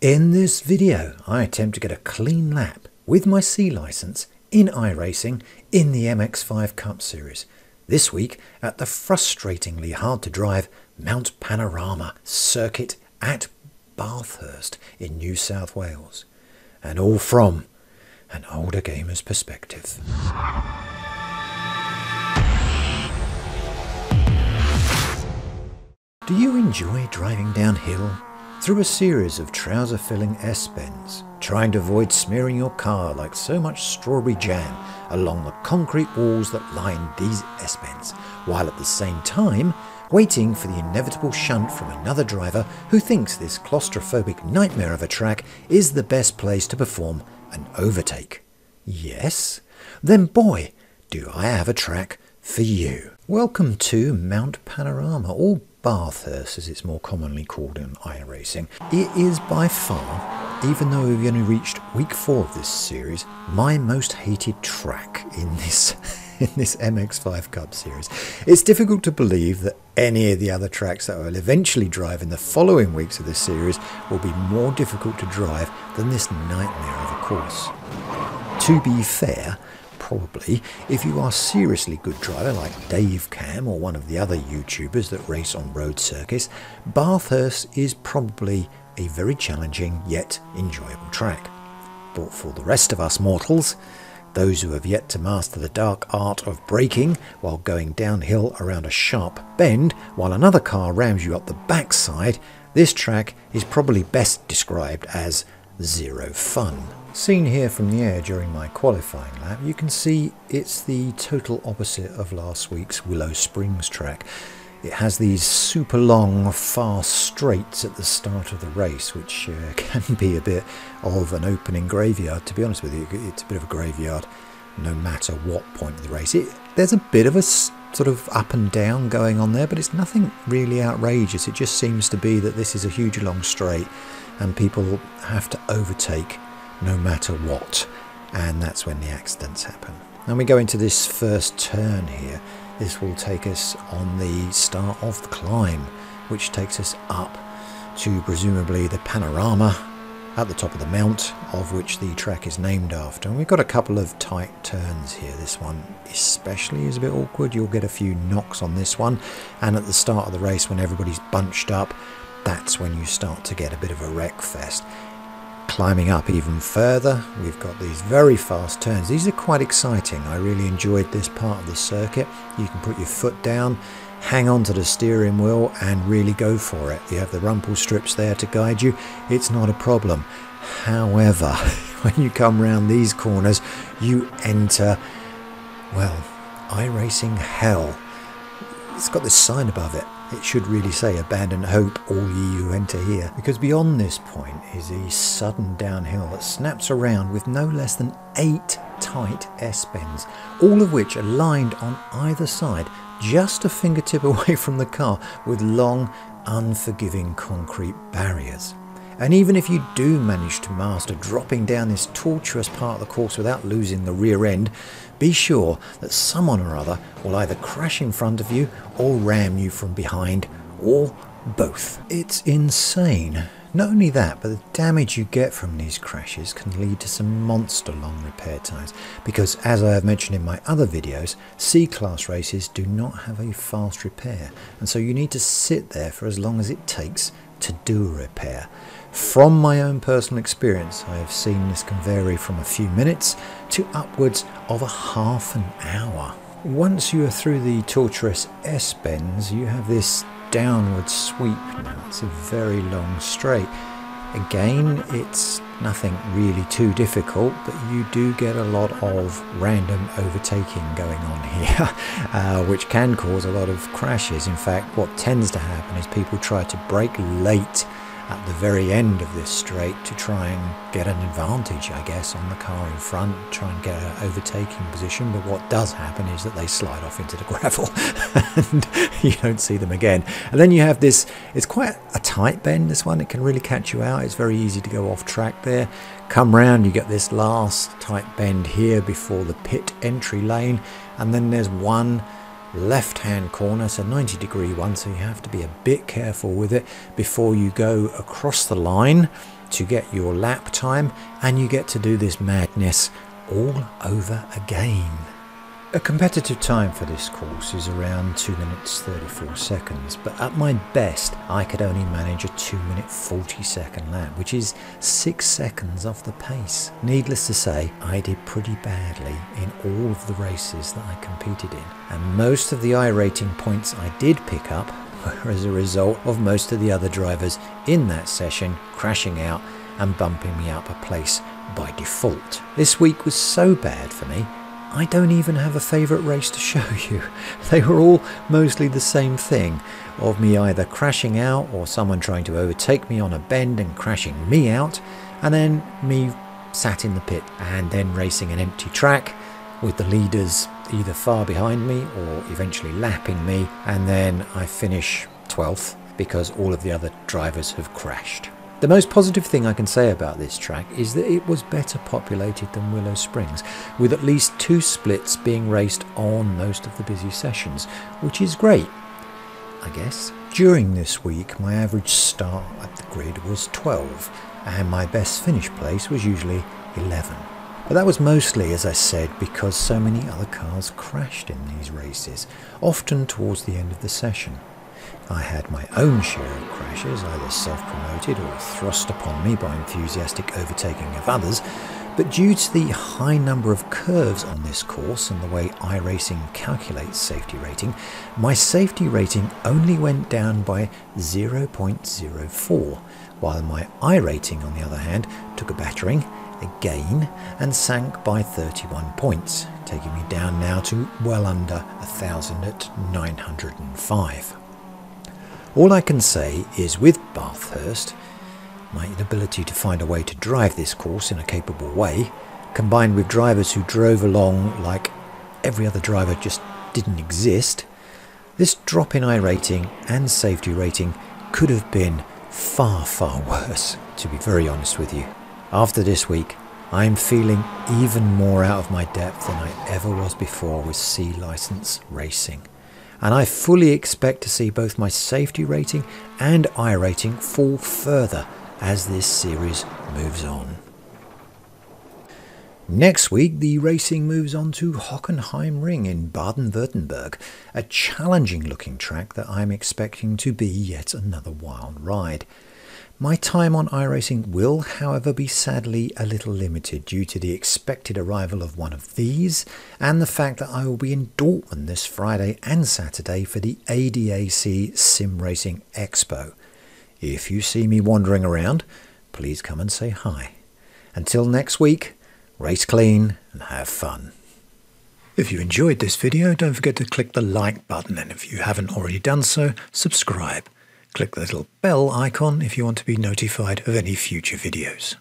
In this video, I attempt to get a clean lap with my C licence in iRacing in the MX5 Cup Series. This week at the frustratingly hard to drive Mount Panorama circuit at Bathurst in New South Wales. And all from an older gamer's perspective. Do you enjoy driving downhill through a series of trouser-filling S-bends, trying to avoid smearing your car like so much strawberry jam along the concrete walls that line these S-bends, while at the same time waiting for the inevitable shunt from another driver who thinks this claustrophobic nightmare of a track is the best place to perform an overtake? Yes? Then boy, do I have a track for you. Welcome to Mount Panorama, or Bathurst as it's more commonly called in iRacing. It is by far, even though we've only reached week 4 of this series, my most hated track in this MX5 Cup Series. It's difficult to believe that any of the other tracks that I will eventually drive in the following weeks of this series will be more difficult to drive than this nightmare of a course. To be fair, probably, if you are a seriously good driver like Dave Cam or one of the other YouTubers that race on road circuits, Bathurst is probably a very challenging yet enjoyable track. But for the rest of us mortals, those who have yet to master the dark art of braking while going downhill around a sharp bend while another car rams you up the backside, this track is probably best described as zero fun. Seen here from the air during my qualifying lap, you can see it's the total opposite of last week's Willow Springs track. It has these super long, fast straights at the start of the race, which can be a bit of an opening graveyard. To be honest with you, it's a bit of a graveyard no matter what point of the race. There's a bit of a sort of up and down going on there, but it's nothing really outrageous. It just seems to be that this is a huge long straight and people have to overtake no matter what, and that's when the accidents happen. And we go into this first turn here. This will take us on the start of the climb, which takes us up to presumably the panorama at the top of the mount, of which the track is named after. And we've got a couple of tight turns here. This one especially is a bit awkward. You'll get a few knocks on this one, and at the start of the race when everybody's bunched up, that's when you start to get a bit of a wreck fest. Climbing up even further, we've got these very fast turns. These are quite exciting. I really enjoyed this part of the circuit. You can put your foot down, hang on to the steering wheel and really go for it. You have the rumple strips there to guide you. It's not a problem. However, when you come round these corners, you enter, well, iRacing hell. It's got this sign above it. It should really say, "Abandon hope, all ye who enter here." Because beyond this point is a sudden downhill that snaps around with no less than 8 tight S-bends, all of which are lined on either side, just a fingertip away from the car, with long, unforgiving concrete barriers. And even if you do manage to master dropping down this tortuous part of the course without losing the rear end, be sure that someone or other will either crash in front of you or ram you from behind, or both. It's insane. Not only that, but the damage you get from these crashes can lead to some monster long repair times, because as I have mentioned in my other videos, C-class races do not have a fast repair, and so you need to sit there for as long as it takes to do a repair. From my own personal experience, I have seen this can vary from a few minutes to upwards of a half an hour. Once you are through the tortuous S-bends, you have this downward sweep now. It's a very long straight. Again, it's nothing really too difficult, but you do get a lot of random overtaking going on here, which can cause a lot of crashes. In fact, what tends to happen is people try to brake late at the very end of this straight to try and get an advantage, I guess, on the car in front, try and get an overtaking position. But what does happen is that they slide off into the gravel and you don't see them again. And then you have this, it's quite a tight bend, this one. It can really catch you out. It's very easy to go off track there. Come round, you get this last tight bend here before the pit entry lane, and then there's one left hand corner, it's a 90-degree one, so you have to be a bit careful with it before you go across the line to get your lap time, and you get to do this madness all over again. A competitive time for this course is around 2 minutes 34 seconds, but at my best I could only manage a 2 minute 40 second lap, which is 6 seconds off the pace. Needless to say, I did pretty badly in all of the races that I competed in, and most of the iRating points I did pick up were as a result of most of the other drivers in that session crashing out and bumping me up a place by default. This week was so bad for me, I don't even have a favourite race to show you. They were all mostly the same thing, of me either crashing out or someone trying to overtake me on a bend and crashing me out, and then me sat in the pit and then racing an empty track with the leaders either far behind me or eventually lapping me, and then I finish 12th because all of the other drivers have crashed. The most positive thing I can say about this track is that it was better populated than Willow Springs, with at least 2 splits being raced on most of the busy sessions, which is great, I guess. During this week, my average start at the grid was 12, and my best finish place was usually 11. But that was mostly, as I said, because so many other cars crashed in these races, often towards the end of the session. I had my own share of crashes, either self-promoted or thrust upon me by enthusiastic overtaking of others, but due to the high number of curves on this course and the way iRacing calculates safety rating, my safety rating only went down by 0.04, while my iRating, on the other hand, took a battering again and sank by 31 points, taking me down now to well under 1,000 at 905. All I can say is with Bathurst, my inability to find a way to drive this course in a capable way, combined with drivers who drove along like every other driver just didn't exist, this drop in iRating and safety rating could have been far, far worse, to be very honest with you. After this week, I am feeling even more out of my depth than I ever was before with C licence racing. And I fully expect to see both my safety rating and iRating fall further as this series moves on. Next week, the racing moves on to Hockenheim Ring in Baden-Württemberg, a challenging looking track that I'm expecting to be yet another wild ride. My time on iRacing will, however, be sadly a little limited due to the expected arrival of one of these and the fact that I will be in Dortmund this Friday and Saturday for the ADAC Sim Racing Expo. If you see me wandering around, please come and say hi. Until next week, race clean and have fun. If you enjoyed this video, don't forget to click the like button, and if you haven't already done so, subscribe. Click the little bell icon if you want to be notified of any future videos.